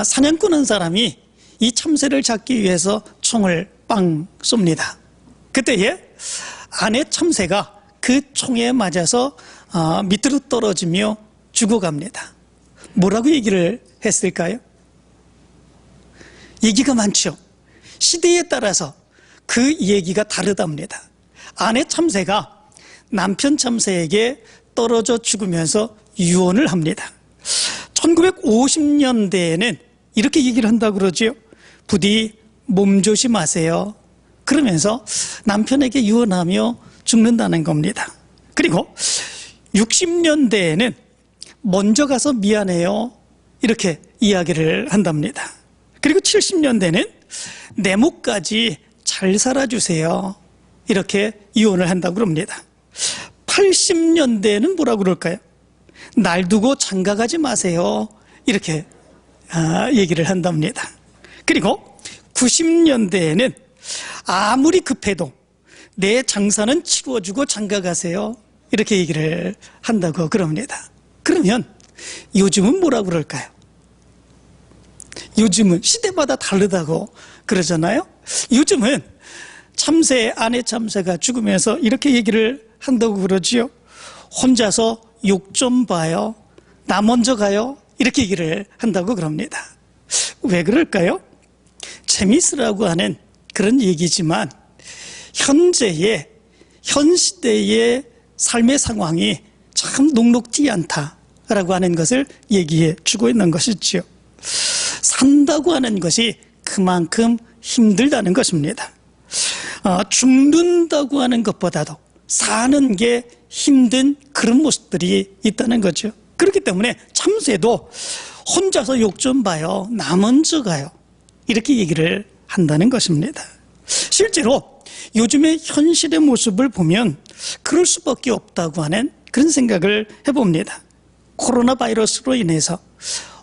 사냥꾼 한 사람이 이 참새를 잡기 위해서 총을 빵 쏩니다. 그때에 아내 참새가 그 총에 맞아서 밑으로 떨어지며 죽어갑니다. 뭐라고 얘기를 했을까요? 얘기가 많죠. 시대에 따라서 그 얘기가 다르답니다. 아내 참새가 남편 참새에게 떨어져 죽으면서 유언을 합니다. 1950년대에는 이렇게 얘기를 한다고 그러죠. 부디 몸조심하세요. 그러면서 남편에게 유언하며 죽는다는 겁니다. 그리고 60년대에는 먼저 가서 미안해요. 이렇게 이야기를 한답니다. 그리고 70년대는 내 목까지 잘 살아주세요. 이렇게 이혼을 한다고 그럽니다. 80년대에는 뭐라고 그럴까요? 날 두고 장가가지 마세요. 이렇게 얘기를 한답니다. 그리고 90년대에는 아무리 급해도 내 장사는 치루어주고 장가가세요. 이렇게 얘기를 한다고 그럽니다. 그러면 요즘은 뭐라고 그럴까요? 요즘은 시대마다 다르다고 그러잖아요. 요즘은 아내 참새가 죽으면서 이렇게 얘기를 한다고 그러지요. 혼자서 욕 좀 봐요. 나 먼저 가요. 이렇게 얘기를 한다고 그럽니다. 왜 그럴까요? 재밌으라고 하는 그런 얘기지만 현 시대의 삶의 상황이 참 녹록지 않다라고 하는 것을 얘기해 주고 있는 것이지요. 산다고 하는 것이 그만큼 힘들다는 것입니다. 죽는다고 하는 것보다도 사는 게 힘든 그런 모습들이 있다는 거죠. 그렇기 때문에 참새도 혼자서 욕 좀 봐요. 나 먼저 가요. 이렇게 얘기를 한다는 것입니다. 실제로 요즘의 현실의 모습을 보면 그럴 수밖에 없다고 하는 그런 생각을 해봅니다. 코로나 바이러스로 인해서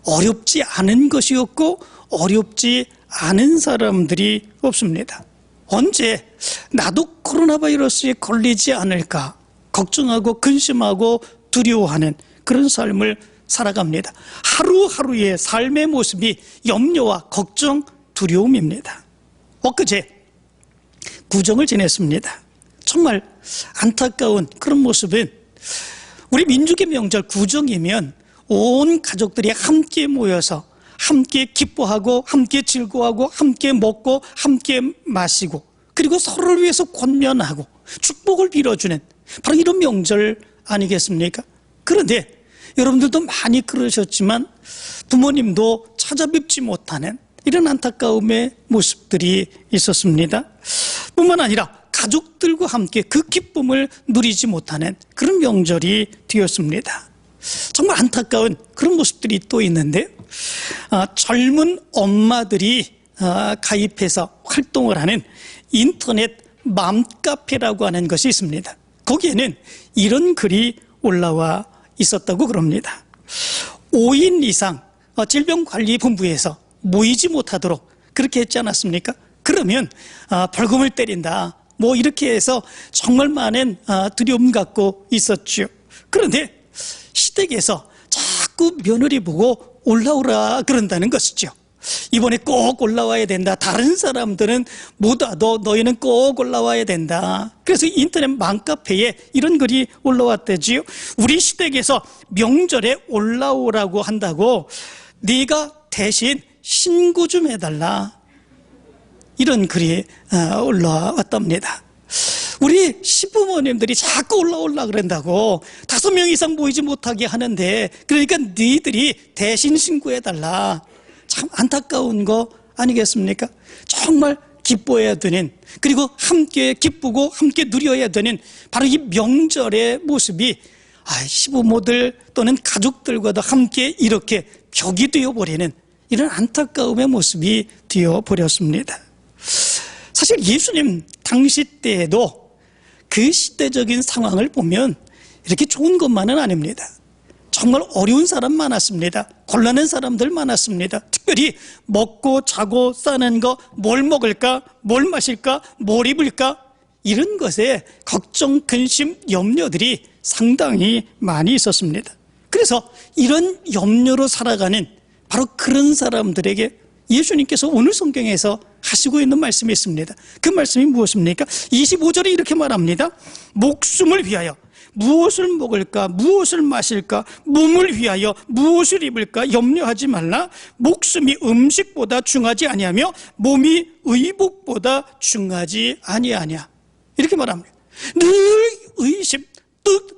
어렵지 않은 것이 없고 어렵지 않은 사람들이 없습니다. 언제 나도 코로나 바이러스에 걸리지 않을까 걱정하고 근심하고 두려워하는 그런 삶을 살아갑니다. 하루하루의 삶의 모습이 염려와 걱정, 두려움입니다. 엊그제 구정을 지냈습니다. 정말 안타까운 그런 모습은 우리 민족의 명절 구정이면 온 가족들이 함께 모여서 함께 기뻐하고 함께 즐거워하고 함께 먹고 함께 마시고 그리고 서로를 위해서 권면하고 축복을 빌어주는 바로 이런 명절 아니겠습니까? 그런데 여러분들도 많이 그러셨지만 부모님도 찾아뵙지 못하는 이런 안타까움의 모습들이 있었습니다. 뿐만 아니라 가족들과 함께 그 기쁨을 누리지 못하는 그런 명절이 되었습니다. 정말 안타까운 그런 모습들이 또 있는데 젊은 엄마들이 가입해서 활동을 하는 인터넷 맘카페라고 하는 것이 있습니다. 거기에는 이런 글이 올라와 있었다고 그럽니다. 5인 이상 질병관리본부에서 모이지 못하도록 그렇게 했지 않았습니까? 그러면 벌금을 때린다. 뭐 이렇게 해서 정말 많은 두려움 갖고 있었죠. 그런데 시댁에서 자꾸 며느리 보고 올라오라 그런다는 것이죠. 이번에 꼭 올라와야 된다. 다른 사람들은 못 와도 너희는 꼭 올라와야 된다. 그래서 인터넷 맘카페에 이런 글이 올라왔대지요. 우리 시댁에서 명절에 올라오라고 한다고 네가 대신 신고 좀 해달라. 이런 글이 올라왔답니다. 우리 시부모님들이 자꾸 올라오려고 그런다고 5명 이상 모이지 못하게 하는데 그러니까 너희들이 대신 신고해달라. 참 안타까운 거 아니겠습니까? 정말 기뻐해야 되는 그리고 함께 기쁘고 함께 누려야 되는 바로 이 명절의 모습이 시부모들 또는 가족들과도 함께 이렇게 벽이 되어버리는 이런 안타까움의 모습이 되어버렸습니다. 사실 예수님 당시 때에도 그 시대적인 상황을 보면 이렇게 좋은 것만은 아닙니다. 정말 어려운 사람 많았습니다. 곤란한 사람들 많았습니다. 특별히 먹고 자고 싸는 거, 뭘 먹을까, 뭘 마실까, 뭘 입을까 이런 것에 걱정, 근심, 염려들이 상당히 많이 있었습니다. 그래서 이런 염려로 살아가는 바로 그런 사람들에게 예수님께서 오늘 성경에서 하시고 있는 말씀이 있습니다. 그 말씀이 무엇입니까? 25절에 이렇게 말합니다. 목숨을 위하여 무엇을 먹을까, 무엇을 마실까, 몸을 위하여 무엇을 입을까 염려하지 말라. 목숨이 음식보다 중하지 아니하며 몸이 의복보다 중하지 아니하냐. 이렇게 말합니다. 늘 의심,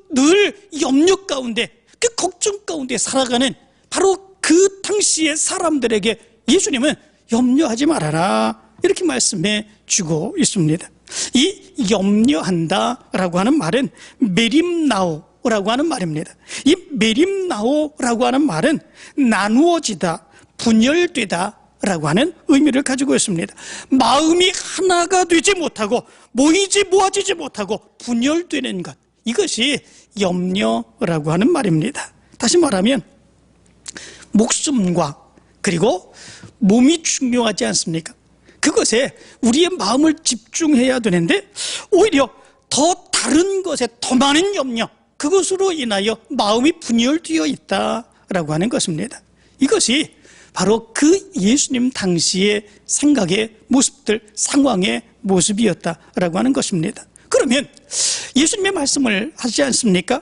늘 염려 가운데, 그 걱정 가운데 살아가는 바로 그 당시의 사람들에게 예수님은 염려하지 말아라, 이렇게 말씀해 주고 있습니다. 이 염려한다라고 하는 말은 메림나오라고 하는 말입니다. 이 메림나오라고 하는 말은 나누어지다, 분열되다 라고 하는 의미를 가지고 있습니다. 마음이 하나가 되지 못하고 모아지지 못하고 분열되는 것, 이것이 염려라고 하는 말입니다. 다시 말하면 목숨과 그리고 몸이 중요하지 않습니까? 그것에 우리의 마음을 집중해야 되는데 오히려 더 다른 것에 더 많은 염려, 그것으로 인하여 마음이 분열되어 있다라고 하는 것입니다. 이것이 바로 그 예수님 당시의 생각의 모습들, 상황의 모습이었다라고 하는 것입니다. 그러면 예수님의 말씀을 하지 않습니까?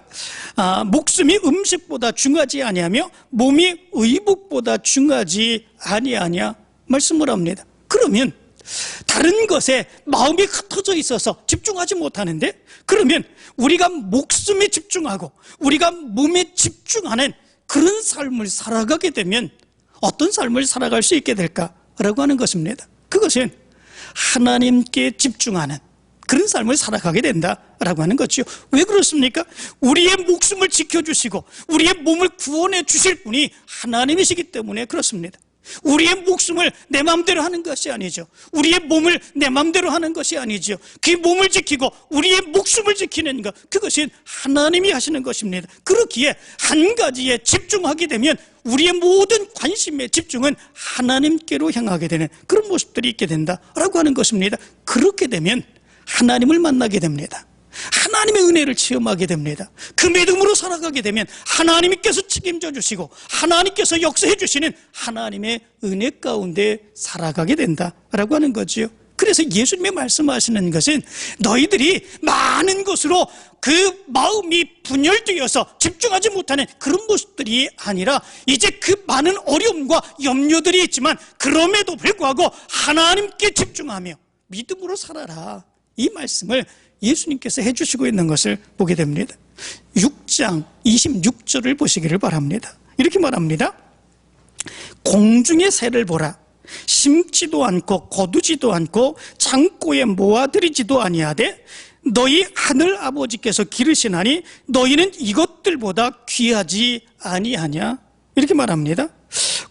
목숨이 음식보다 중하지 아니하며 몸이 의복보다 중하지 아니하냐 말씀을 합니다. 그러면 다른 것에 마음이 흩어져 있어서 집중하지 못하는데, 그러면 우리가 목숨에 집중하고 우리가 몸에 집중하는 그런 삶을 살아가게 되면 어떤 삶을 살아갈 수 있게 될까라고 하는 것입니다. 그것은 하나님께 집중하는 그런 삶을 살아가게 된다라고 하는 거죠. 왜 그렇습니까? 우리의 목숨을 지켜주시고 우리의 몸을 구원해 주실 분이 하나님이시기 때문에 그렇습니다. 우리의 목숨을 내 마음대로 하는 것이 아니죠. 우리의 몸을 내 마음대로 하는 것이 아니죠. 그 몸을 지키고 우리의 목숨을 지키는 것, 그것은 하나님이 하시는 것입니다. 그렇기에 한 가지에 집중하게 되면 우리의 모든 관심의 집중은 하나님께로 향하게 되는 그런 모습들이 있게 된다라고 하는 것입니다. 그렇게 되면 하나님을 만나게 됩니다. 하나님의 은혜를 체험하게 됩니다. 그 믿음으로 살아가게 되면 하나님께서 책임져 주시고 하나님께서 역사해 주시는 하나님의 은혜 가운데 살아가게 된다라고 하는 거죠. 그래서 예수님의 말씀하시는 것은 너희들이 많은 것으로 그 마음이 분열되어서 집중하지 못하는 그런 모습들이 아니라 이제 그 많은 어려움과 염려들이 있지만 그럼에도 불구하고 하나님께 집중하며 믿음으로 살아라, 이 말씀을 예수님께서 해주시고 있는 것을 보게 됩니다. 6장 26절을 보시기를 바랍니다. 이렇게 말합니다. 공중의 새를 보라. 심지도 않고 거두지도 않고 창고에 모아들이지도 아니하되 너희 하늘 아버지께서 기르시나니 너희는 이것들보다 귀하지 아니하냐. 이렇게 말합니다.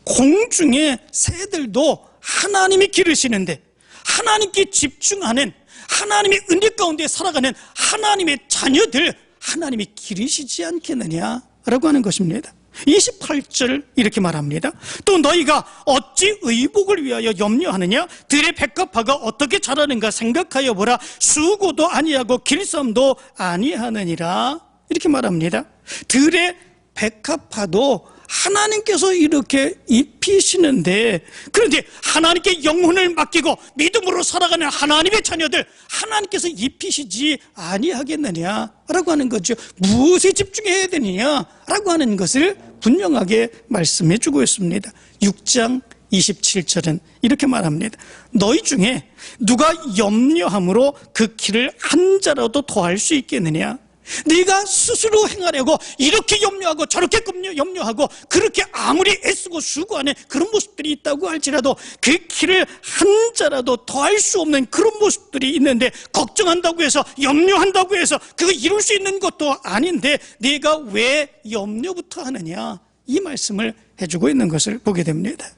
공중의 새들도 하나님이 기르시는데 하나님께 집중하는, 하나님의 은혜 가운데 살아가는 하나님의 자녀들, 하나님이 기르시지 않겠느냐라고 하는 것입니다. 28절 이렇게 말합니다. 또 너희가 어찌 의복을 위하여 염려하느냐? 들의 백합화가 어떻게 자라는가 생각하여 보라. 수고도 아니하고 길쌈도 아니하느니라. 이렇게 말합니다. 들의 백합화도 하나님께서 이렇게 입히시는데, 그런데 하나님께 영혼을 맡기고 믿음으로 살아가는 하나님의 자녀들, 하나님께서 입히시지 아니하겠느냐라고 하는 거죠. 무엇에 집중해야 되느냐라고 하는 것을 분명하게 말씀해 주고 있습니다. 6장 27절은 이렇게 말합니다. 너희 중에 누가 염려함으로 그 길을 한 자라도 더할 수 있겠느냐? 네가 스스로 행하려고 이렇게 염려하고 저렇게 염려하고 그렇게 아무리 애쓰고 수고하는 그런 모습들이 있다고 할지라도 그 길을 한 자라도 더할 수 없는 그런 모습들이 있는데, 걱정한다고 해서 염려한다고 해서 그거 이룰 수 있는 것도 아닌데 네가 왜 염려부터 하느냐, 이 말씀을 해주고 있는 것을 보게 됩니다.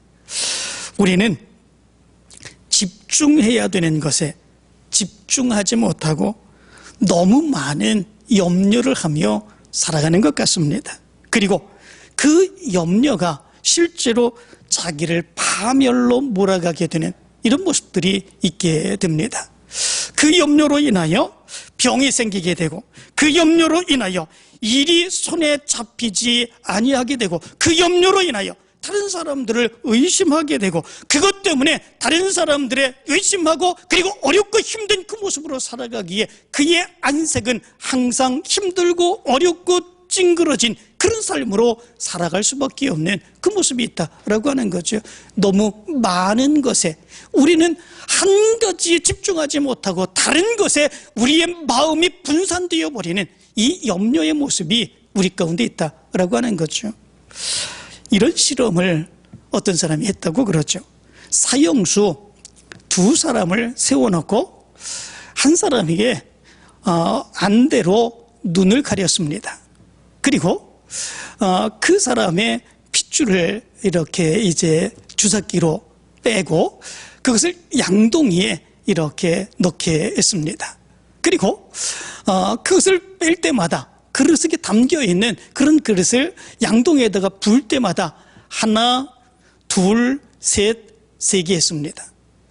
우리는 집중해야 되는 것에 집중하지 못하고 너무 많은 염려를 하며 살아가는 것 같습니다. 그리고 그 염려가 실제로 자기를 파멸로 몰아가게 되는 이런 모습들이 있게 됩니다. 그 염려로 인하여 병이 생기게 되고, 그 염려로 인하여 일이 손에 잡히지 아니하게 되고, 그 염려로 인하여 다른 사람들을 의심하게 되고, 그것 때문에 다른 사람들의 의심하고 그리고 어렵고 힘든 그 모습으로 살아가기에 그의 안색은 항상 힘들고 어렵고 찡그러진 그런 삶으로 살아갈 수밖에 없는 그 모습이 있다라고 하는 거죠. 너무 많은 것에 우리는 한 가지에 집중하지 못하고 다른 것에 우리의 마음이 분산되어 버리는 이 염려의 모습이 우리 가운데 있다라고 하는 거죠. 이런 실험을 어떤 사람이 했다고 그러죠. 사형수 두 사람을 세워놓고 한 사람에게 안대로 눈을 가렸습니다. 그리고 그 사람의 핏줄을 이렇게 이제 주사기로 빼고 그것을 양동이에 이렇게 넣게 했습니다. 그리고 그것을 뺄 때마다 그릇에 담겨있는 그런 그릇을 양동이에다가 부을 때마다 하나, 둘, 셋, 세 개 했습니다.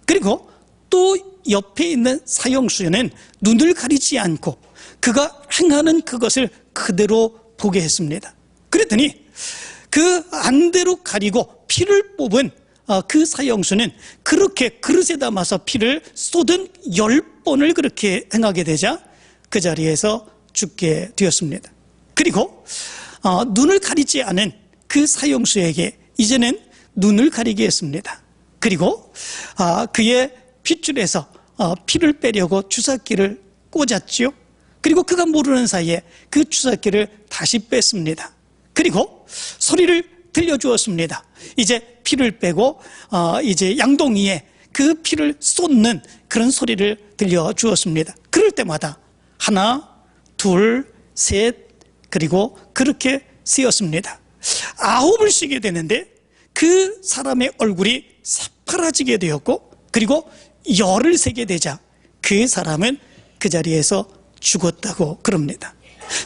그리고 또 옆에 있는 사형수에는 눈을 가리지 않고 그가 행하는 그것을 그대로 보게 했습니다. 그랬더니 그 안대로 가리고 피를 뽑은 그 사형수는 그렇게 그릇에 담아서 피를 쏟은 10번을 그렇게 행하게 되자 그 자리에서 죽게 되었습니다. 그리고 눈을 가리지 않은 그 사형수에게 이제는 눈을 가리게 했습니다. 그리고 그의 핏줄에서 피를 빼려고 주사기를 꽂았죠. 그리고 그가 모르는 사이에 그 주사기를 다시 뺐습니다. 그리고 소리를 들려주었습니다. 이제 피를 빼고 이제 양동이에 그 피를 쏟는 그런 소리를 들려주었습니다. 그럴 때마다 하나, 둘, 셋, 그리고 그렇게 세었습니다. 9을 쉬게 되는데 그 사람의 얼굴이 새파라지게 되었고, 그리고 10을 세게 되자 그 사람은 그 자리에서 죽었다고 그럽니다.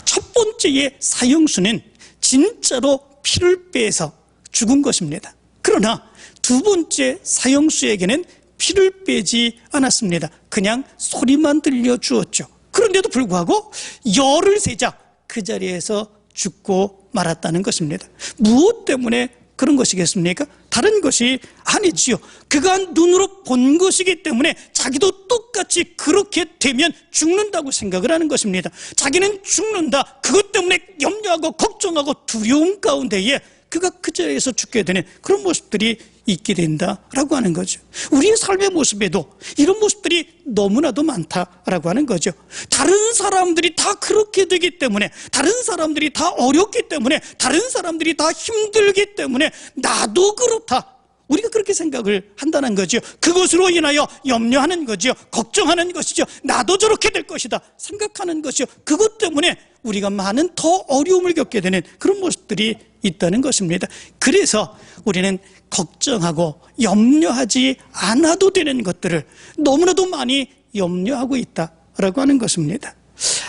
첫 번째의 사형수는 진짜로 피를 빼서 죽은 것입니다. 그러나 두 번째 사형수에게는 피를 빼지 않았습니다. 그냥 소리만 들려주었죠. 그런데도 불구하고 10을 세자 그 자리에서 죽고 말았다는 것입니다. 무엇 때문에 그런 것이겠습니까? 다른 것이 아니지요. 그가 눈으로 본 것이기 때문에 자기도 똑같이 그렇게 되면 죽는다고 생각을 하는 것입니다. 자기는 죽는다, 그것 때문에 염려하고 걱정하고 두려움 가운데에 그가 그 자리에서 죽게 되는 그런 모습들이 있게 된다라고 하는 거죠. 우리의 삶의 모습에도 이런 모습들이 너무나도 많다라고 하는 거죠. 다른 사람들이 다 그렇게 되기 때문에, 다른 사람들이 다 어렵기 때문에, 다른 사람들이 다 힘들기 때문에 나도 그렇다, 우리가 그렇게 생각을 한다는 거죠. 그것으로 인하여 염려하는 거죠. 걱정하는 것이죠. 나도 저렇게 될 것이다 생각하는 것이죠. 그것 때문에 우리가 많은 더 어려움을 겪게 되는 그런 모습들이 있다는 것입니다. 그래서 우리는 걱정하고 염려하지 않아도 되는 것들을 너무나도 많이 염려하고 있다라고 하는 것입니다.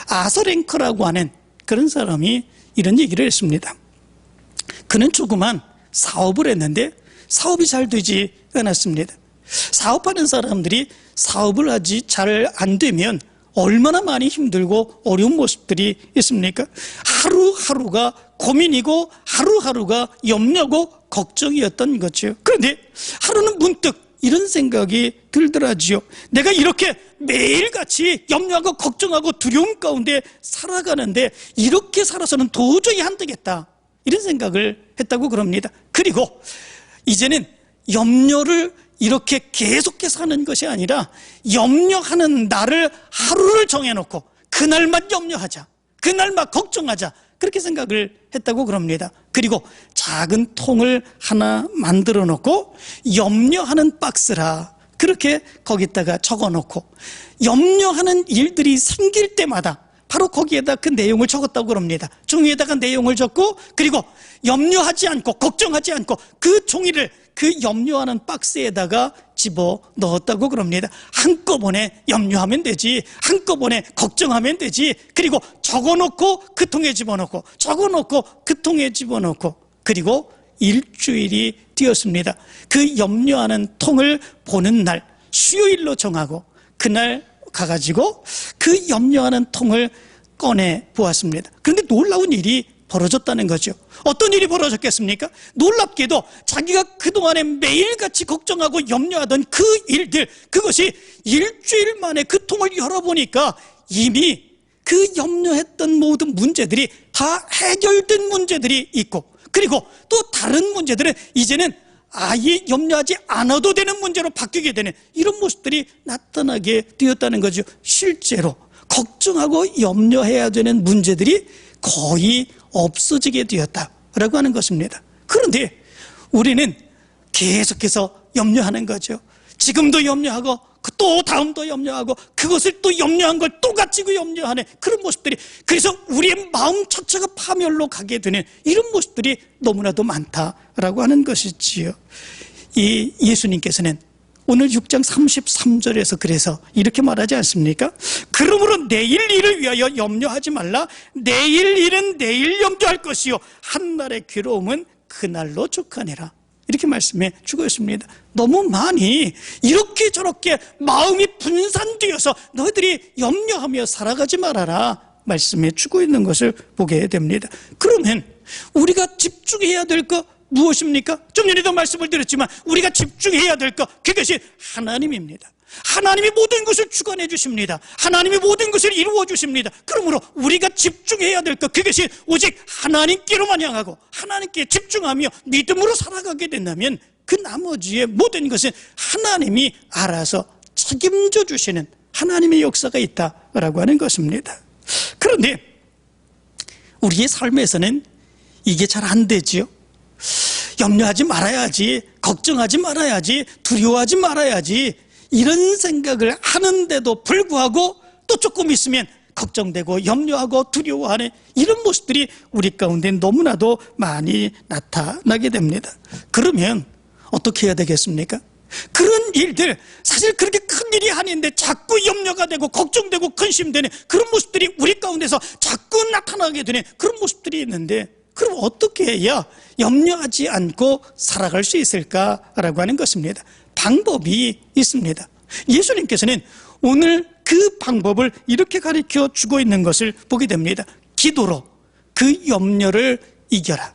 아서랭크라고 하는 그런 사람이 이런 얘기를 했습니다. 그는 조그만 사업을 했는데 사업이 잘 되지 않았습니다. 사업하는 사람들이 사업을 하지 잘 안 되면 얼마나 많이 힘들고 어려운 모습들이 있습니까? 하루하루가 고민이고 하루하루가 염려고 걱정이었던 거죠. 그런데 하루는 문득 이런 생각이 들더라지요. 내가 이렇게 매일같이 염려하고 걱정하고 두려움 가운데 살아가는데 이렇게 살아서는 도저히 안 되겠다, 이런 생각을 했다고 그럽니다. 그리고 이제는 염려를 이렇게 계속해서 하는 것이 아니라 염려하는 날을 하루를 정해놓고 그날만 염려하자, 그날만 걱정하자, 그렇게 생각을 했다고 그럽니다. 그리고 작은 통을 하나 만들어 놓고 염려하는 박스라 그렇게 거기다가 적어 놓고 염려하는 일들이 생길 때마다 바로 거기에다 그 내용을 적었다고 그럽니다. 종이에다가 내용을 적고 그리고 염려하지 않고 걱정하지 않고 그 종이를 그 염려하는 박스에다가 집어 넣었다고 그럽니다. 한꺼번에 염려하면 되지, 한꺼번에 걱정하면 되지, 그리고 적어놓고 그 통에 집어넣고 적어놓고 그 통에 집어넣고, 그리고 일주일이 되었습니다. 그 염려하는 통을 보는 날 수요일로 정하고 그날 가가지고 그 염려하는 통을 꺼내 보았습니다. 그런데 놀라운 일이 벌어졌다는 거죠. 어떤 일이 벌어졌겠습니까? 놀랍게도 자기가 그동안에 매일같이 걱정하고 염려하던 그 일들, 그것이 일주일 만에 그 통을 열어보니까 이미 그 염려했던 모든 문제들이 다 해결된 문제들이 있고, 그리고 또 다른 문제들은 이제는 아예 염려하지 않아도 되는 문제로 바뀌게 되는 이런 모습들이 나타나게 되었다는 거죠. 실제로 걱정하고 염려해야 되는 문제들이 거의 없어지게 되었다라고 하는 것입니다. 그런데 우리는 계속해서 염려하는 거죠. 지금도 염려하고 또 다음도 염려하고 그것을 또 염려한 걸 또 가지고 염려하는 그런 모습들이, 그래서 우리의 마음 자체가 파멸로 가게 되는 이런 모습들이 너무나도 많다라고 하는 것이지요. 이 예수님께서는 오늘 6장 33절에서 그래서 이렇게 말하지 않습니까? 그러므로 내일 일을 위하여 염려하지 말라. 내일 일은 내일 염려할 것이요 한날의 괴로움은 그날로 족하니라. 이렇게 말씀해 주고 있습니다. 너무 많이 이렇게 저렇게 마음이 분산되어서 너희들이 염려하며 살아가지 말아라 말씀해 주고 있는 것을 보게 됩니다. 그러면 우리가 집중해야 될 것 무엇입니까? 좀 전에도 말씀을 드렸지만 우리가 집중해야 될 것, 그것이 하나님입니다. 하나님이 모든 것을 주관해 주십니다. 하나님이 모든 것을 이루어 주십니다. 그러므로 우리가 집중해야 될 것, 그것이 오직 하나님께로만 향하고 하나님께 집중하며 믿음으로 살아가게 된다면 그 나머지의 모든 것은 하나님이 알아서 책임져 주시는 하나님의 역사가 있다라고 하는 것입니다. 그런데 우리의 삶에서는 이게 잘 안 되지요. 염려하지 말아야지, 걱정하지 말아야지, 두려워하지 말아야지, 이런 생각을 하는데도 불구하고 또 조금 있으면 걱정되고 염려하고 두려워하는 이런 모습들이 우리 가운데 너무나도 많이 나타나게 됩니다. 그러면 어떻게 해야 되겠습니까? 그런 일들, 사실 그렇게 큰 일이 아닌데 자꾸 염려가 되고 걱정되고 근심되는 그런 모습들이 우리 가운데서 자꾸 나타나게 되는 그런 모습들이 있는데, 그럼 어떻게 해야 염려하지 않고 살아갈 수 있을까라고 하는 것입니다. 방법이 있습니다. 예수님께서는 오늘 그 방법을 이렇게 가르쳐 주고 있는 것을 보게 됩니다. 기도로 그 염려를 이겨라.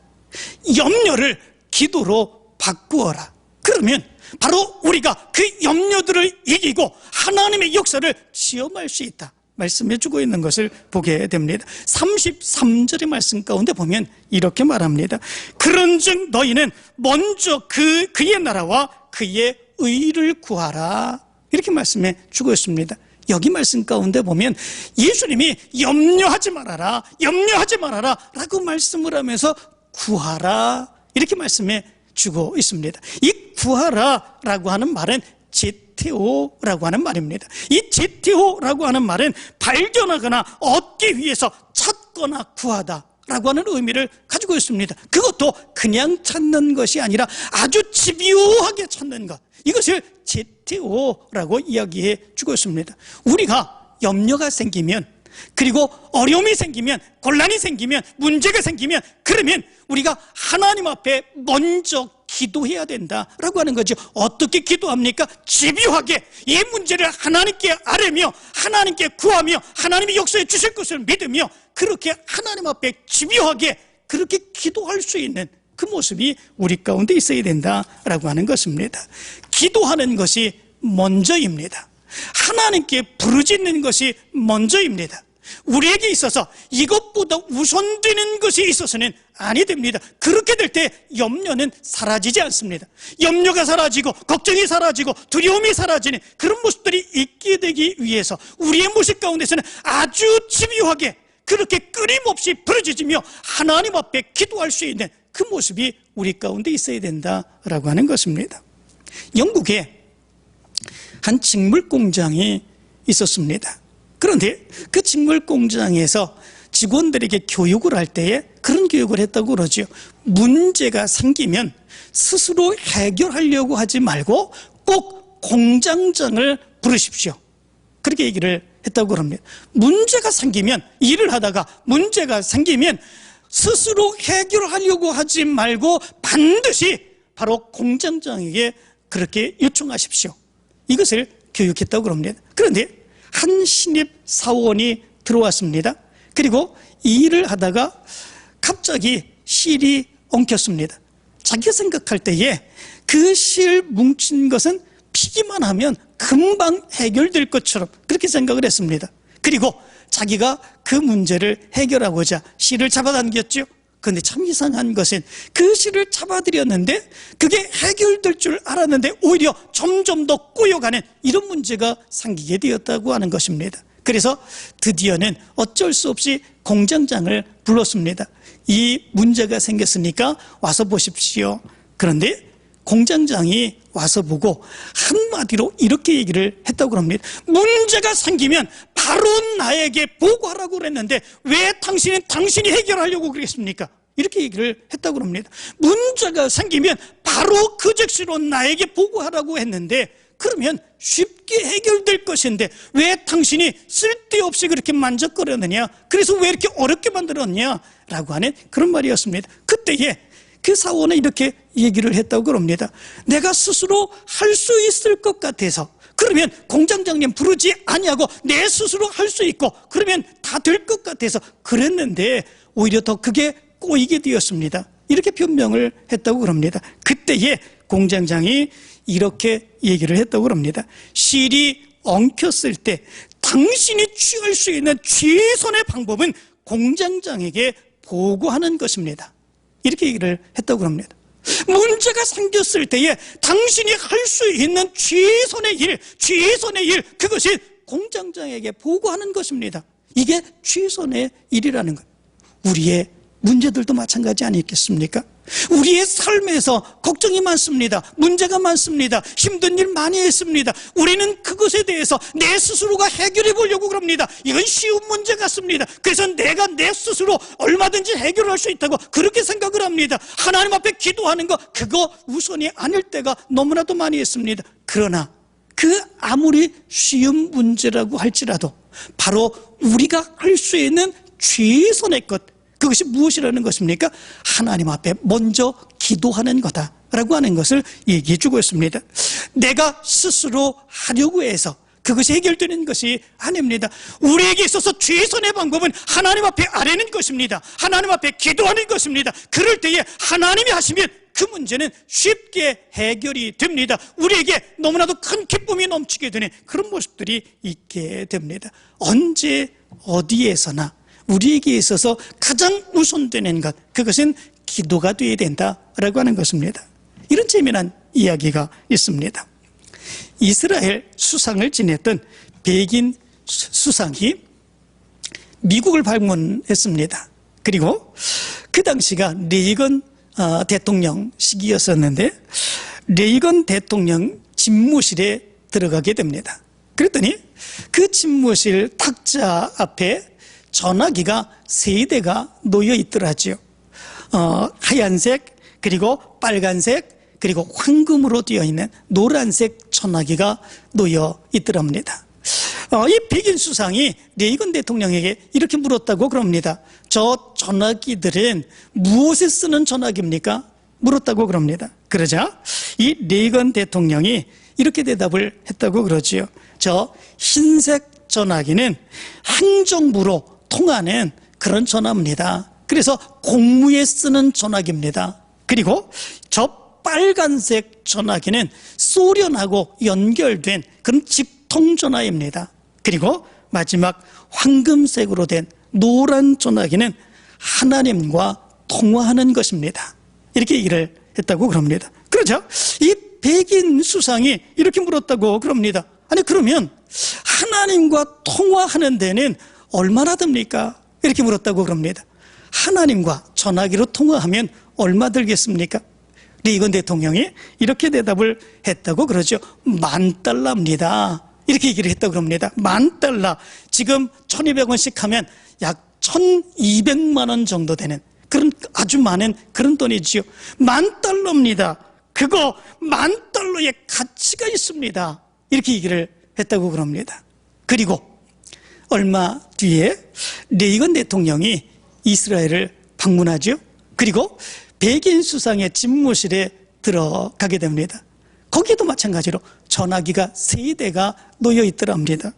염려를 기도로 바꾸어라. 그러면 바로 우리가 그 염려들을 이기고 하나님의 역사를 시험할 수 있다 말씀해 주고 있는 것을 보게 됩니다. 33절의 말씀 가운데 보면 이렇게 말합니다. 그런즉 너희는 먼저 그의 나라와 그의 의를 구하라. 이렇게 말씀해 주고 있습니다. 여기 말씀 가운데 보면 예수님이 염려하지 말아라, 염려하지 말아라 라고 말씀을 하면서 구하라 이렇게 말씀해 주고 있습니다. 이 구하라 라고 하는 말은 제테오라고 하는 말입니다. 이 제테오라고 하는 말은 발견하거나 얻기 위해서 찾거나 구하다 라고 하는 의미를 가지고 있습니다. 그것도 그냥 찾는 것이 아니라 아주 집요하게 찾는 것, 이것을 제테오라고 이야기해 주고 있습니다. 우리가 염려가 생기면, 그리고 어려움이 생기면, 곤란이 생기면, 문제가 생기면, 그러면 우리가 하나님 앞에 먼저 기도해야 된다라고 하는 거죠. 어떻게 기도합니까? 집요하게 이 문제를 하나님께 아뢰며 하나님께 구하며 하나님이 역사해 주실 것을 믿으며 그렇게 하나님 앞에 집요하게 그렇게 기도할 수 있는 그 모습이 우리 가운데 있어야 된다라고 하는 것입니다. 기도하는 것이 먼저입니다. 하나님께 부르짖는 것이 먼저입니다. 우리에게 있어서 이것보다 우선되는 것이 있어서는 아니 됩니다. 그렇게 될 때 염려는 사라지지 않습니다. 염려가 사라지고 걱정이 사라지고 두려움이 사라지는 그런 모습들이 있게 되기 위해서 우리의 모습 가운데서는 아주 집요하게 그렇게 끊임없이 부르짖으며 하나님 앞에 기도할 수 있는 그 모습이 우리 가운데 있어야 된다라고 하는 것입니다. 영국에 한 직물 공장이 있었습니다. 그런데 그 직물 공장에서 직원들에게 교육을 할 때에 그런 교육을 했다고 그러죠. 문제가 생기면 스스로 해결하려고 하지 말고 꼭 공장장을 부르십시오. 그렇게 얘기를 했다고 그럽니다. 문제가 생기면, 일을 하다가 문제가 생기면 스스로 해결하려고 하지 말고 반드시 바로 공장장에게 그렇게 요청하십시오. 이것을 교육했다고 그럽니다. 그런데 한 신입 사원이 들어왔습니다. 그리고 이 일을 하다가 갑자기 실이 엉켰습니다. 자기가 생각할 때에 그 실 뭉친 것은 피기만 하면 금방 해결될 것처럼 그렇게 생각을 했습니다. 그리고 자기가 그 문제를 해결하고자 실을 잡아당겼죠. 그런데 참 이상한 것은 그 실을 잡아들였는데 그게 해결될 줄 알았는데 오히려 점점 더 꼬여가는 이런 문제가 생기게 되었다고 하는 것입니다. 그래서 드디어는 어쩔 수 없이 공장장을 불렀습니다. 이 문제가 생겼으니까 와서 보십시오. 그런데 공장장이 와서 보고 한마디로 이렇게 얘기를 했다고 합니다. 문제가 생기면 바로 나에게 보고하라고 그랬는데 왜 당신이 해결하려고 그랬습니까? 이렇게 얘기를 했다고 합니다. 문제가 생기면 바로 그 즉시로 나에게 보고하라고 했는데 그러면 쉽게 해결될 것인데 왜 당신이 쓸데없이 그렇게 만족거렸느냐? 그래서 왜 이렇게 어렵게 만들었냐? 라고 하는 그런 말이었습니다. 그때에 그 사원은 이렇게 얘기를 했다고 합니다. 내가 스스로 할 수 있을 것 같아서 그러면 공장장님 부르지 아니하고 내 스스로 할 수 있고 그러면 다 될 것 같아서 그랬는데 오히려 더 그게 꼬이게 되었습니다. 이렇게 변명을 했다고 합니다. 그때에 공장장이 이렇게 얘기를 했다고 합니다. 실이 엉켰을 때 당신이 취할 수 있는 최선의 방법은 공장장에게 보고하는 것입니다. 이렇게 얘기를 했다고 합니다. 문제가 생겼을 때에 당신이 할 수 있는 최선의 일 그것이 공장장에게 보고하는 것입니다. 이게 최선의 일이라는 것. 우리의 문제들도 마찬가지 아니겠습니까? 우리의 삶에서 걱정이 많습니다. 문제가 많습니다. 힘든 일 많이 했습니다. 우리는 그것에 대해서 내 스스로가 해결해 보려고 그럽니다. 이건 쉬운 문제 같습니다. 그래서 내가 내 스스로 얼마든지 해결할 수 있다고 그렇게 생각을 합니다. 하나님 앞에 기도하는 거 그거 우선이 아닐 때가 너무나도 많이 있습니다. 그러나 그 아무리 쉬운 문제라고 할지라도 바로 우리가 할 수 있는 최선의 것 그것이 무엇이라는 것입니까? 하나님 앞에 먼저 기도하는 거다라고 하는 것을 얘기해 주고 있습니다. 내가 스스로 하려고 해서 그것이 해결되는 것이 아닙니다. 우리에게 있어서 최선의 방법은 하나님 앞에 아뢰는 것입니다. 하나님 앞에 기도하는 것입니다. 그럴 때에 하나님이 하시면 그 문제는 쉽게 해결이 됩니다. 우리에게 너무나도 큰 기쁨이 넘치게 되는 그런 모습들이 있게 됩니다. 언제 어디에서나 우리에게 있어서 가장 우선되는 것 그것은 기도가 되어야 된다라고 하는 것입니다. 이런 재미난 이야기가 있습니다. 이스라엘 수상을 지냈던 백인 수상이 미국을 방문했습니다. 그리고 그 당시가 레이건 대통령 시기였었는데 레이건 대통령 집무실에 들어가게 됩니다. 그랬더니 그 집무실 탁자 앞에 전화기가 3대가 놓여 있더라지요. 하얀색 그리고 빨간색 그리고 황금으로 되어 있는 노란색 전화기가 놓여 있더랍니다. 이 백인 수상이 레이건 대통령에게 이렇게 물었다고 그럽니다. 저 전화기들은 무엇에 쓰는 전화기입니까? 물었다고 그럽니다. 그러자 이 레이건 대통령이 이렇게 대답을 했다고 그러지요. 저 흰색 전화기는 행정부로 통하는 그런 전화입니다. 그래서 공무에 쓰는 전화기입니다. 그리고 저 빨간색 전화기는 소련하고 연결된 그런 집통전화입니다. 그리고 마지막 황금색으로 된 노란 전화기는 하나님과 통화하는 것입니다. 이렇게 얘기를 했다고 그럽니다. 그러자 이 백인 수상이 이렇게 물었다고 그럽니다. 아니 그러면 하나님과 통화하는 데는 얼마나 듭니까? 이렇게 물었다고 그럽니다. 하나님과 전화기로 통화하면 얼마 들겠습니까? 레이건 대통령이 이렇게 대답을 했다고 그러죠. $10,000입니다. 이렇게 얘기를 했다고 그럽니다. $10,000. 지금 1,200원씩 하면 약 1,200만 원 정도 되는 그런 아주 많은 그런 돈이지요. $10,000입니다. 그거 $10,000의 가치가 있습니다. 이렇게 얘기를 했다고 그럽니다. 그리고 얼마 뒤에 레이건 대통령이 이스라엘을 방문하죠. 그리고 백인 수상의 집무실에 들어가게 됩니다. 거기에도 마찬가지로 전화기가 3대가 놓여 있더랍니다.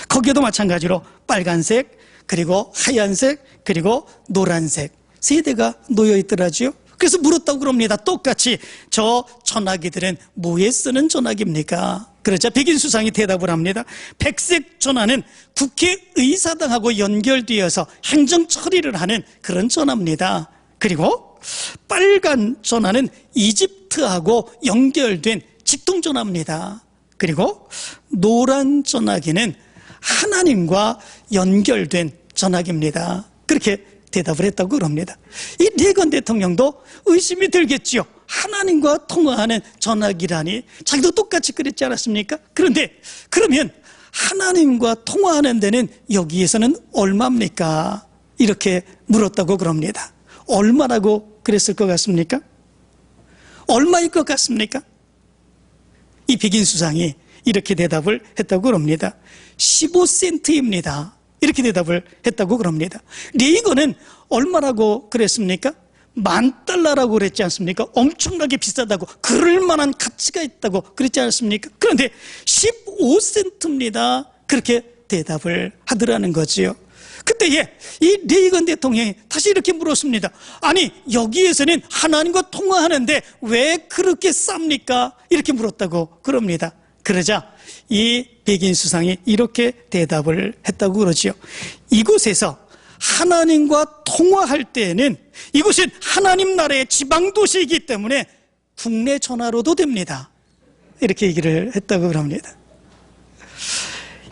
거기에도 마찬가지로 빨간색 그리고 하얀색 그리고 노란색 세대가 놓여 있더라지요. 그래서 물었다고 그럽니다. 똑같이 저 전화기들은 뭐에 쓰는 전화기입니까? 그러자 백인수상이 대답을 합니다. 백색 전화는 국회의사당하고 연결되어서 행정 처리를 하는 그런 전화입니다. 그리고 빨간 전화는 이집트하고 연결된 직통전화입니다. 그리고 노란 전화기는 하나님과 연결된 전화기입니다. 그렇게 대답을 했다고 그럽니다. 이 레건 대통령도 의심이 들겠지요. 하나님과 통화하는 전화기라니, 자기도 똑같이 그랬지 않았습니까? 그런데 그러면 하나님과 통화하는 데는 여기에서는 얼마입니까? 이렇게 물었다고 그럽니다. 얼마라고 그랬을 것 같습니까? 얼마일 것 같습니까? 이 백인 수상이 이렇게 대답을 했다고 그럽니다. 15센트입니다. 이렇게 대답을 했다고 그럽니다. 레이건은 얼마라고 그랬습니까? $10,000라고 그랬지 않습니까? 엄청나게 비싸다고, 그럴 만한 가치가 있다고 그랬지 않습니까? 그런데 15센트입니다. 그렇게 대답을 하더라는 거지요. 그때에 이 레이건 대통령이 다시 이렇게 물었습니다. 아니, 여기에서는 하나님과 통화하는데 왜 그렇게 쌉니까? 이렇게 물었다고 그럽니다. 그러자 이 백인 수상이 이렇게 대답을 했다고 그러지요. 이곳에서 하나님과 통화할 때에는 이곳은 하나님 나라의 지방도시이기 때문에 국내 전화로도 됩니다. 이렇게 얘기를 했다고 그럽니다.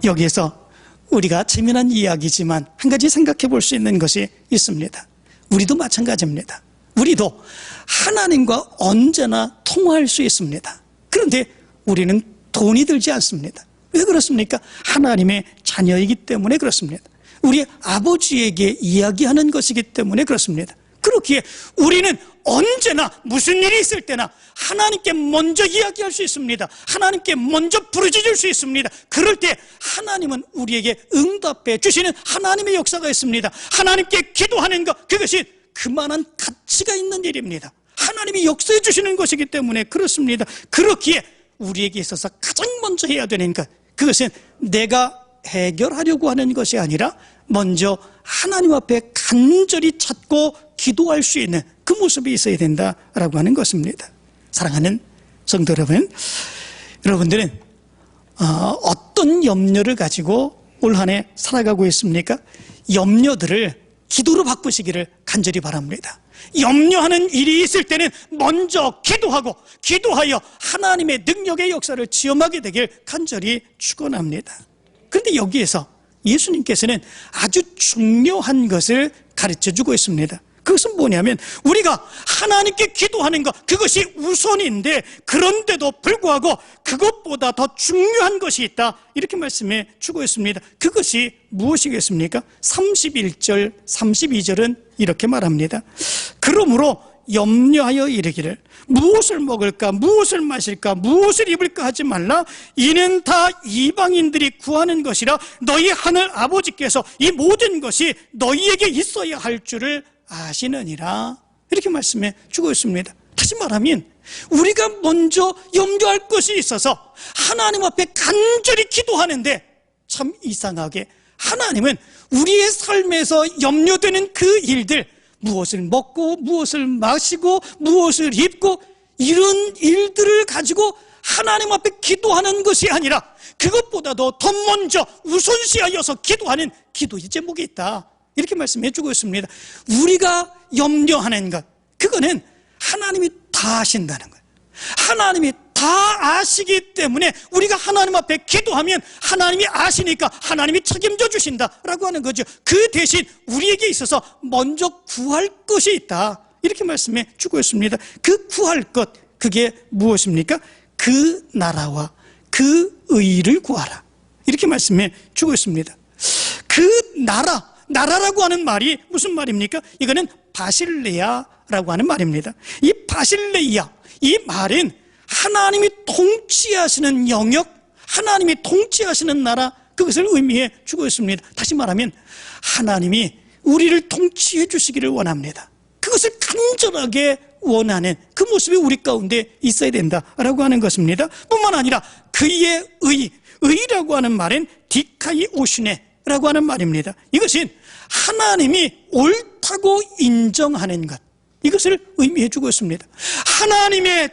여기에서 우리가 재미난 이야기지만 한 가지 생각해 볼 수 있는 것이 있습니다. 우리도 마찬가지입니다. 우리도 하나님과 언제나 통화할 수 있습니다. 그런데 우리는 돈이 들지 않습니다. 왜 그렇습니까? 하나님의 자녀이기 때문에 그렇습니다. 우리 아버지에게 이야기하는 것이기 때문에 그렇습니다. 그렇기에 우리는 언제나 무슨 일이 있을 때나 하나님께 먼저 이야기할 수 있습니다. 하나님께 먼저 부르짖을 수 있습니다. 그럴 때 하나님은 우리에게 응답해 주시는 하나님의 역사가 있습니다. 하나님께 기도하는 것, 그것이 그만한 가치가 있는 일입니다. 하나님이 역사해 주시는 것이기 때문에 그렇습니다. 그렇기에 우리에게 있어서 가장 먼저 해야 되는 것, 그것은 내가 해결하려고 하는 것이 아니라 먼저 하나님 앞에 간절히 찾고 기도할 수 있는 그 모습이 있어야 된다라고 하는 것입니다. 사랑하는 성도 여러분, 여러분들은 어떤 염려를 가지고 올 한 해 살아가고 있습니까? 염려들을 기도로 바꾸시기를 간절히 바랍니다. 염려하는 일이 있을 때는 먼저 기도하여 하나님의 능력의 역사를 체험하게 되길 간절히 축원합니다. 그런데 여기에서 예수님께서는 아주 중요한 것을 가르쳐주고 있습니다. 그것은 뭐냐면 우리가 하나님께 기도하는 것, 그것이 우선인데 그런데도 불구하고 그것보다 더 중요한 것이 있다, 이렇게 말씀해 주고 있습니다. 그것이 무엇이겠습니까? 31절 32절은 이렇게 말합니다. 그러므로 염려하여 이르기를 무엇을 먹을까, 무엇을 마실까, 무엇을 입을까 하지 말라. 이는 다 이방인들이 구하는 것이라 너희 하늘 아버지께서 이 모든 것이 너희에게 있어야 할 줄을 아시느니라. 이렇게 말씀해 주고 있습니다. 다시 말하면 우리가 먼저 염려할 것이 있어서 하나님 앞에 간절히 기도하는데, 참 이상하게 하나님은 우리의 삶에서 염려되는 그 일들, 무엇을 먹고 무엇을 마시고 무엇을 입고, 이런 일들을 가지고 하나님 앞에 기도하는 것이 아니라 그것보다도 더 먼저 우선시하여서 기도하는 기도의 제목이 있다, 이렇게 말씀해 주고 있습니다. 우리가 염려하는 것, 그거는 하나님이 다 아신다는 거예요. 하나님이 다 아시기 때문에 우리가 하나님 앞에 기도하면 하나님이 아시니까 하나님이 책임져 주신다라고 하는 거죠. 그 대신 우리에게 있어서 먼저 구할 것이 있다, 이렇게 말씀해 주고 있습니다. 그 구할 것, 그게 무엇입니까? 그 나라와 그 의를 구하라, 이렇게 말씀해 주고 있습니다. 그 나라라고 하는 말이 무슨 말입니까? 이거는 바실레아라고 하는 말입니다. 이 바실레아, 이 말은 하나님이 통치하시는 영역, 하나님이 통치하시는 나라, 그것을 의미해 주고 있습니다. 다시 말하면 하나님이 우리를 통치해 주시기를 원합니다. 그것을 간절하게 원하는 그 모습이 우리 가운데 있어야 된다라고 하는 것입니다. 뿐만 아니라 그의 의라고 하는 말은 디카이오시네라고 하는 말입니다. 이것은 하나님이 옳다 옳다고 인정하는 것, 이것을 의미해 주고 있습니다. 하나님의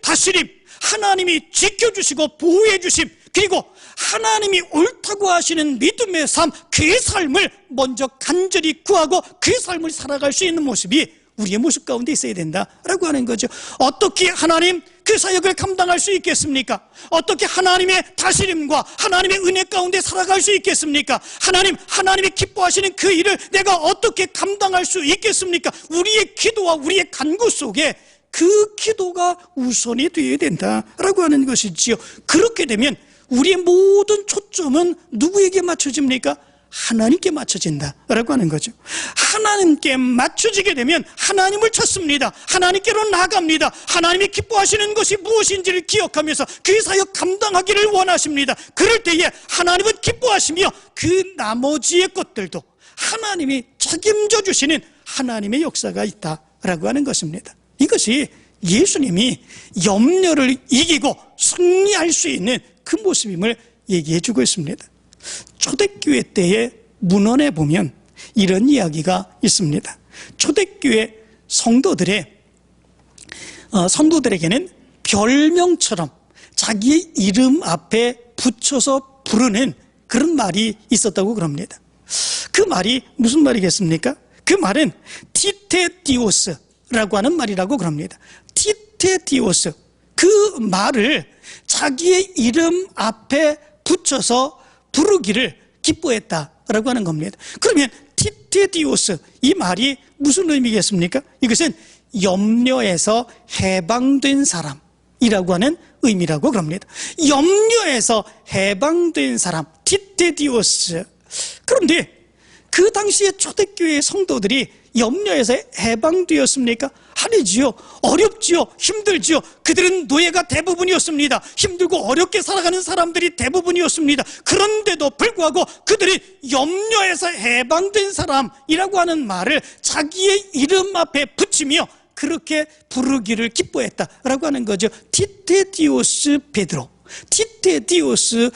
다스림, 하나님이 지켜주시고 보호해 주심, 그리고 하나님이 옳다고 하시는 믿음의 삶, 그 삶을 먼저 간절히 구하고 그 삶을 살아갈 수 있는 모습이 우리의 모습 가운데 있어야 된다라고 하는 거죠. 어떻게 하나님 그 사역을 감당할 수 있겠습니까? 어떻게 하나님의 다스림과 하나님의 은혜 가운데 살아갈 수 있겠습니까? 하나님이 기뻐하시는 그 일을 내가 어떻게 감당할 수 있겠습니까? 우리의 기도와 우리의 간구 속에 그 기도가 우선이 되어야 된다라고 하는 것이지요. 그렇게 되면 우리의 모든 초점은 누구에게 맞춰집니까? 하나님께 맞춰진다라고 하는 거죠. 하나님께 맞춰지게 되면 하나님을 찾습니다. 하나님께로 나아갑니다. 하나님이 기뻐하시는 것이 무엇인지를 기억하면서 그 사역 감당하기를 원하십니다. 그럴 때에 하나님은 기뻐하시며 그 나머지의 것들도 하나님이 책임져 주시는 하나님의 역사가 있다라고 하는 것입니다. 이것이 예수님이 염려를 이기고 승리할 수 있는 그 모습임을 얘기해 주고 있습니다. 초대교회 때의 문헌에 보면 이런 이야기가 있습니다. 초대교회 성도들에게는 별명처럼 자기의 이름 앞에 붙여서 부르는 그런 말이 있었다고 그럽니다. 그 말이 무슨 말이겠습니까? 그 말은 티테디오스라고 하는 말이라고 그럽니다. 티테디오스, 그 말을 자기의 이름 앞에 붙여서 부르기를 기뻐했다라고 하는 겁니다. 그러면 티테디오스, 이 말이 무슨 의미겠습니까? 이것은 염려에서 해방된 사람이라고 하는 의미라고 그럽니다. 염려에서 해방된 사람, 티테디오스. 그런데 그 당시에 초대교회 성도들이 염려에서 해방되었습니까? 아니지요. 어렵지요. 힘들지요. 그들은 노예가 대부분이었습니다. 힘들고 어렵게 살아가는 사람들이 대부분이었습니다. 그런데도 불구하고 그들이 염려에서 해방된 사람이라고 하는 말을 자기의 이름 앞에 붙이며 그렇게 부르기를 기뻐했다라고 하는 거죠. 티테디오스 베드로, 티테디오스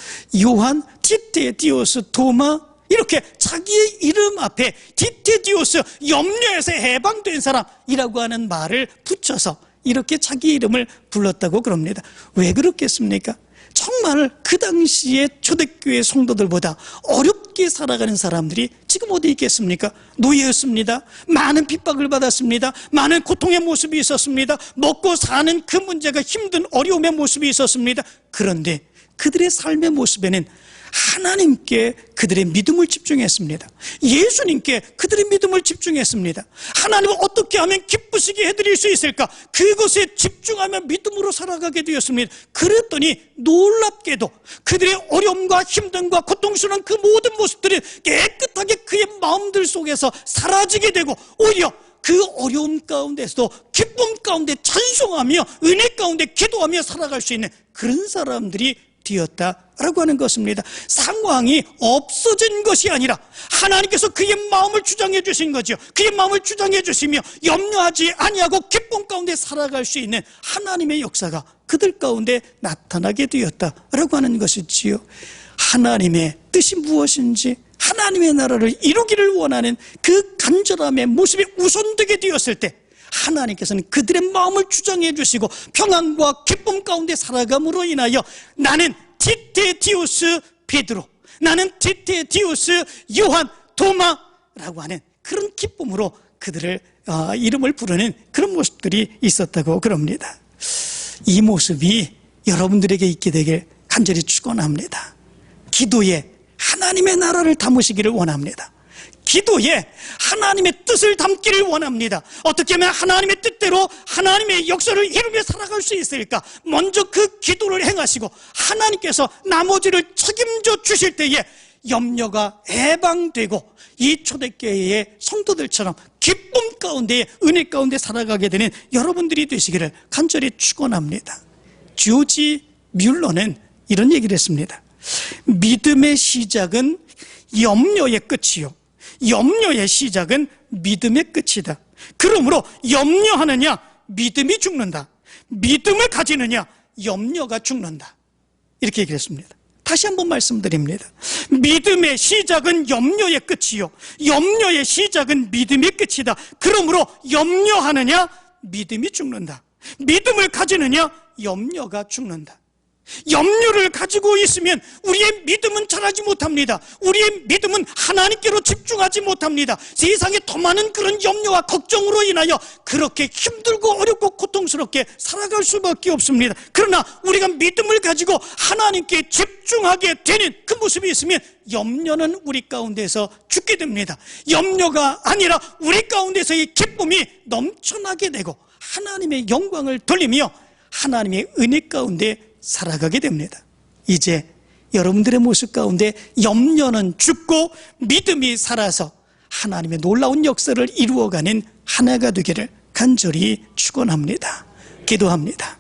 요한, 티테디오스 도마, 이렇게 자기의 이름 앞에 티테디오스, 염려에서 해방된 사람이라고 하는 말을 붙여서 이렇게 자기 이름을 불렀다고 그럽니다. 왜 그렇겠습니까? 정말 그 당시에 초대교회 성도들보다 어렵게 살아가는 사람들이 지금 어디 있겠습니까? 노예였습니다. 많은 핍박을 받았습니다. 많은 고통의 모습이 있었습니다. 먹고 사는 그 문제가 힘든 어려움의 모습이 있었습니다. 그런데 그들의 삶의 모습에는 하나님께 그들의 믿음을 집중했습니다. 예수님께 그들의 믿음을 집중했습니다. 하나님을 어떻게 하면 기쁘시게 해드릴 수 있을까? 그것에 집중하며 믿음으로 살아가게 되었습니다. 그랬더니 놀랍게도 그들의 어려움과 힘듦과 고통스러운 그 모든 모습들이 깨끗하게 그의 마음들 속에서 사라지게 되고 오히려 그 어려움 가운데서도 기쁨 가운데 찬송하며 은혜 가운데 기도하며 살아갈 수 있는 그런 사람들이 되었다라고 하는 것입니다. 상황이 없어진 것이 아니라 하나님께서 그의 마음을 주장해 주신 거죠. 그의 마음을 주장해 주시며 염려하지 아니하고 기쁨 가운데 살아갈 수 있는 하나님의 역사가 그들 가운데 나타나게 되었다라고 하는 것이지요. 하나님의 뜻이 무엇인지, 하나님의 나라를 이루기를 원하는 그 간절함의 모습이 우선되게 되었을 때 하나님께서는 그들의 마음을 주장해 주시고 평안과 기쁨 가운데 살아감으로 인하여 나는 티테디오스 베드로, 나는 티테디오스 요한, 도마라고 하는 그런 기쁨으로 그들을 이름을 부르는 그런 모습들이 있었다고 그럽니다. 이 모습이 여러분들에게 있게 되길 간절히 축원합니다. 기도에 하나님의 나라를 담으시기를 원합니다. 기도에 하나님의 뜻을 담기를 원합니다. 어떻게 하면 하나님의 뜻대로 하나님의 역사를 이루며 살아갈 수 있을까? 먼저 그 기도를 행하시고 하나님께서 나머지를 책임져 주실 때에 염려가 해방되고 이 초대교회의 성도들처럼 기쁨 가운데 은혜 가운데 살아가게 되는 여러분들이 되시기를 간절히 축원합니다. 조지 뮬러는 이런 얘기를 했습니다. 믿음의 시작은 염려의 끝이요, 염려의 시작은 믿음의 끝이다. 그러므로 염려하느냐 믿음이 죽는다, 믿음을 가지느냐 염려가 죽는다, 이렇게 얘기를 했습니다. 다시 한번 말씀드립니다. 믿음의 시작은 염려의 끝이요, 염려의 시작은 믿음의 끝이다. 그러므로 염려하느냐? 믿음이 죽는다. 믿음을 가지느냐? 염려가 죽는다. 염려를 가지고 있으면 우리의 믿음은 자라지 못합니다. 우리의 믿음은 하나님께로 집중하지 못합니다. 세상에 더 많은 그런 염려와 걱정으로 인하여 그렇게 힘들고 어렵고 고통스럽게 살아갈 수밖에 없습니다. 그러나 우리가 믿음을 가지고 하나님께 집중하게 되는 그 모습이 있으면 염려는 우리 가운데서 죽게 됩니다. 염려가 아니라 우리 가운데서 이 기쁨이 넘쳐나게 되고 하나님의 영광을 돌리며 하나님의 은혜 가운데 살아가게 됩니다. 이제 여러분들의 모습 가운데 염려는 죽고 믿음이 살아서 하나님의 놀라운 역사를 이루어가는 하나가 되기를 간절히 축원합니다. 기도합니다.